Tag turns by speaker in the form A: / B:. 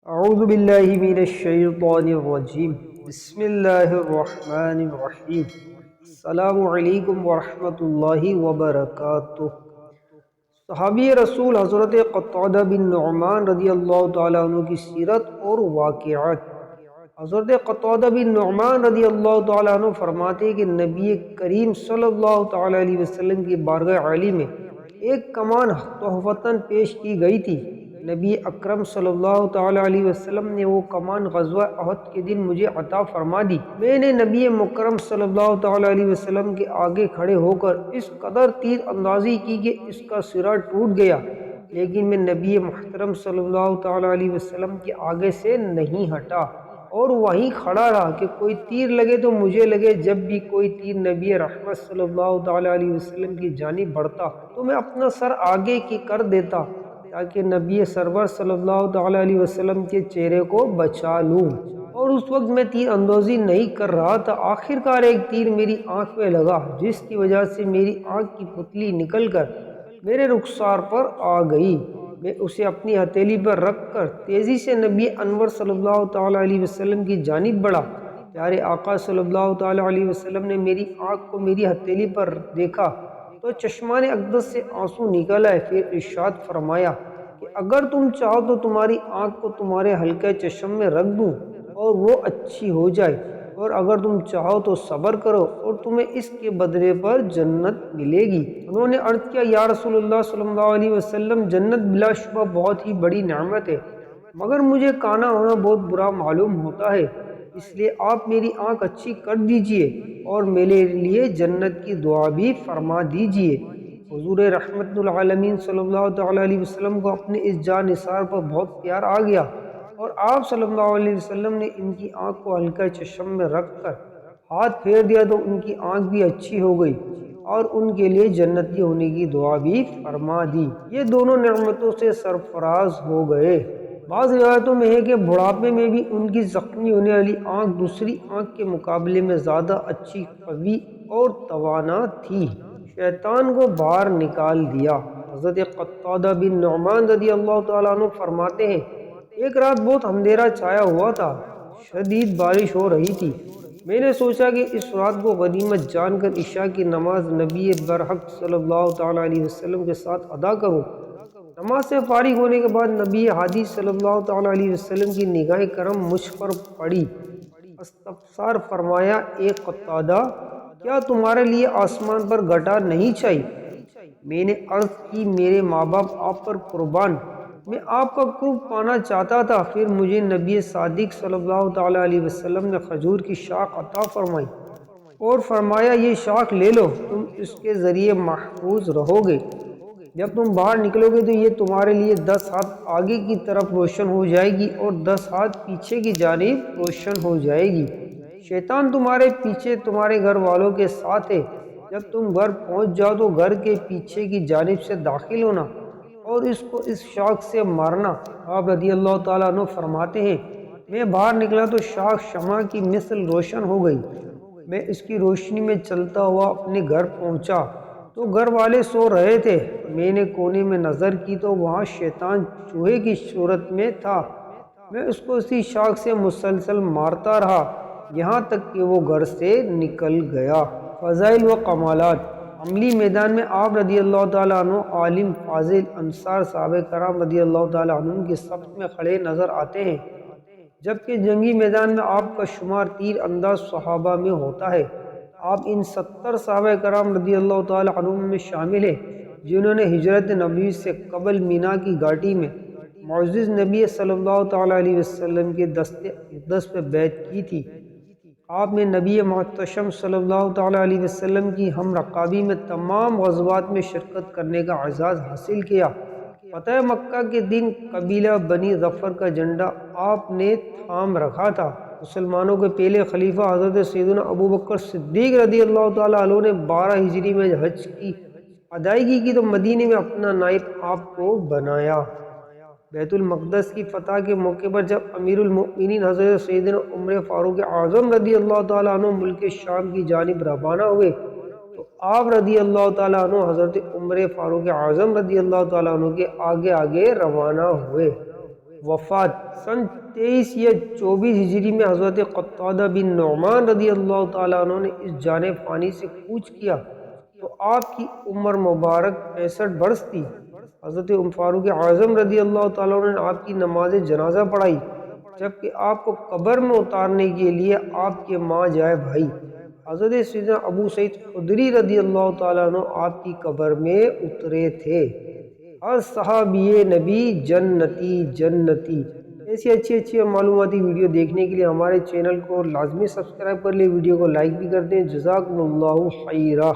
A: اعوذ باللہ من الشیطان الرجیم بسم اللہ الرحمن الرحیم السلام علیکم ورحمۃ اللہ وبرکاتہ۔ صحابی رسول حضرت قتادہ بن نعمان رضی اللہ تعالیٰ عنہ کی سیرت اور واقعات۔ حضرت قتادہ بن نعمان رضی اللہ تعالیٰ عنہ فرماتے کہ نبی کریم صلی اللہ تعالیٰ علیہ وسلم کی بارگاہ عالی میں ایک کمان تحفتاً پیش کی گئی تھی۔ نبی اکرم صلی اللہ تعالیٰ علیہ وسلم نے وہ کمان غزوہ احد کے دن مجھے عطا فرما دی۔ میں نے نبی مکرم صلی اللہ تعالیٰ علیہ وسلم کے آگے کھڑے ہو کر اس قدر تیر اندازی کی کہ اس کا سرا ٹوٹ گیا، لیکن میں نبی محترم صلی اللہ تعالیٰ علیہ وسلم کے آگے سے نہیں ہٹا اور وہیں کھڑا رہا کہ کوئی تیر لگے تو مجھے لگے۔ جب بھی کوئی تیر نبی رحمت صلی اللہ تعالیٰ علیہ وسلم کی جانب بڑھتا تو میں اپنا سر آگے کی کر دیتا تاکہ نبی سرور صلی اللہ تعالیٰ علیہ وسلم کے چہرے کو بچا لوں، اور اس وقت میں تیر اندازی نہیں کر رہا تھا۔ آخر کار ایک تیر میری آنکھ میں لگا، جس کی وجہ سے میری آنکھ کی پتلی نکل کر میرے رخسار پر آ گئی۔ میں اسے اپنی ہتھیلی پر رکھ کر تیزی سے نبی انور صلی اللہ تعالیٰ علیہ وسلم کی جانب بڑھا۔ پیارے آقا صلی اللہ تعالیٰ علیہ وسلم نے میری آنکھ کو میری ہتھیلی پر دیکھا تو چشمان اقدس سے آنسو نکل آئے۔ پھر ارشاد فرمایا کہ اگر تم چاہو تو تمہاری آنکھ کو تمہارے حلقہ چشم میں رکھ دوں اور وہ اچھی ہو جائے، اور اگر تم چاہو تو صبر کرو اور تمہیں اس کے بدلے پر جنت ملے گی۔ انہوں نے عرض کیا، یا رسول اللہ صلی اللہ علیہ وسلم، جنت بلا شبہ بہت ہی بڑی نعمت ہے، مگر مجھے کانا ہونا بہت برا معلوم ہوتا ہے، اس لیے آپ میری آنکھ اچھی کر دیجئے اور میرے لیے جنت کی دعا بھی فرما دیجئے۔ حضور رحمت العالمین صلی اللہ تعالیٰ علیہ وسلم کو اپنے اس جان نثار پر بہت پیار آ گیا، اور آپ صلی اللہ علیہ وسلم نے ان کی آنکھ کو حلقہ چشم میں رکھ کر ہاتھ پھیر دیا تو ان کی آنکھ بھی اچھی ہو گئی اور ان کے لیے جنتی ہونے کی دعا بھی فرما دی۔ یہ دونوں نعمتوں سے سرفراز ہو گئے۔ بعض روایتوں میں ہے کہ بڑھاپے میں بھی ان کی زخمی ہونے والی آنکھ دوسری آنکھ کے مقابلے میں زیادہ اچھی، قوی اور توانا تھی۔ شیطان کو باہر نکال دیا۔ حضرت قتادہ بن نعمان رضی اللہ تعالیٰ عنہ فرماتے ہیں، ایک رات بہت اندھیرا چھایا ہوا تھا، شدید بارش ہو رہی تھی۔ میں نے سوچا کہ اس رات کو غنیمت جان کر عشاء کی نماز نبی برحق صلی اللہ تعالیٰ علیہ وسلم کے ساتھ ادا کروں۔ نماز سے فارغ ہونے کے بعد نبی ہادی صلی اللہ تعالیٰ علیہ وسلم کی نگاہ کرم مجھ پر پڑی۔ استفسار فرمایا، اے قتادہ، کیا تمہارے لیے آسمان پر گھٹا نہیں چھائی؟ میں نے عرض کی، میرے ماں باپ آپ پر قربان، میں آپ کا قرب پانا چاہتا تھا۔ پھر مجھے نبی صادق صلی اللہ تعالیٰ علیہ وسلم نے کھجور کی شاخ عطا فرمائی اور فرمایا، یہ شاخ لے لو، تم اس کے ذریعے محفوظ رہو گے۔ جب تم باہر نکلو گے تو یہ تمہارے لیے 10 ہاتھ آگے کی طرف روشن ہو جائے گی اور 10 ہاتھ پیچھے کی جانب روشن ہو جائے گی۔ شیطان تمہارے پیچھے تمہارے گھر والوں کے ساتھ ہے۔ جب تم گھر پہنچ جاؤ تو گھر کے پیچھے کی جانب سے داخل ہونا اور اس کو اس شاخ سے مارنا۔ آپ رضی اللہ تعالیٰ عنہ فرماتے ہیں، میں باہر نکلا تو شاخ شمع کی مثل روشن ہو گئی۔ میں اس کی روشنی میں چلتا ہوا اپنے گھر پہنچا تو گھر والے سو رہے تھے۔ میں نے کونے میں نظر کی تو وہاں شیطان چوہے کی صورت میں تھا۔ میں اس کو اسی شاخ سے مسلسل مارتا رہا یہاں تک کہ وہ گھر سے نکل گیا۔ فضائل و کمالات۔ عملی میدان میں آپ رضی اللہ تعالیٰ عنہ عالم فاضل انصار صحابہ کرام رضی اللہ تعالیٰ عنہ کی صف میں کھڑے نظر آتے ہیں، جبکہ جنگی میدان میں آپ کا شمار تیر انداز صحابہ میں ہوتا ہے۔ آپ ان 70 صحابہ کرام رضی اللہ تعالیٰ عنہ میں شامل ہیں جنہوں نے ہجرت نبوی سے قبل مینا کی گھاٹی میں معزز نبی صلی اللہ تعالیٰ علیہ وسلم کے دست اقدس پہ بیعت کی تھی۔ آپ نے نبی محتشم صلی اللہ تعالیٰ علیہ وسلم کی ہم رکابی میں تمام غزوات میں شرکت کرنے کا اعزاز حاصل کیا۔ فتح مکہ کے دن قبیلہ بنی ظفر کا جھنڈا آپ نے تھام رکھا تھا۔ مسلمانوں کے پہلے خلیفہ حضرت سیدنا ابو بکر صدیق رضی اللہ تعالیٰ عنہ نے 12 ہجری میں حج کی ادائیگی کی تو مدینے میں اپنا نائب آپ کو بنایا۔ بیت المقدس کی فتح کے موقع پر جب امیر المؤمنین حضرت سیدنا عمر فاروق اعظم رضی اللہ تعالیٰ عنہ ملک شام کی جانب روانہ ہوئے تو آپ رضی اللہ تعالیٰ عنہ حضرت عمر فاروق اعظم رضی اللہ تعالیٰ عنہ کے آگے آگے روانہ ہوئے۔ وفات سن 23 یا 24 ہجری میں حضرت قتادہ بن نعمان رضی اللہ تعالیٰ عنہ نے اس جان فانی سے کوچ کیا تو آپ کی عمر مبارک 65 برس تھی۔ حضرت فاروق اعظم رضی اللہ تعالیٰ عنہ نے آپ کی نماز جنازہ پڑھائی، جبکہ آپ کو قبر میں اتارنے کے لیے آپ کے ماں جائے بھائی حضرت سیدنا ابو سعید خدری رضی اللہ تعالیٰ عنہ آپ کی قبر میں اترے تھے۔ ہر صحابی نبی جنتی جنتی۔ ایسی اچھی معلوماتی ویڈیو دیکھنے کے لیے ہمارے چینل کو لازمی سبسکرائب کر لیں، ویڈیو کو لائک بھی کر دیں۔ جزاکم اللہ خیرہ۔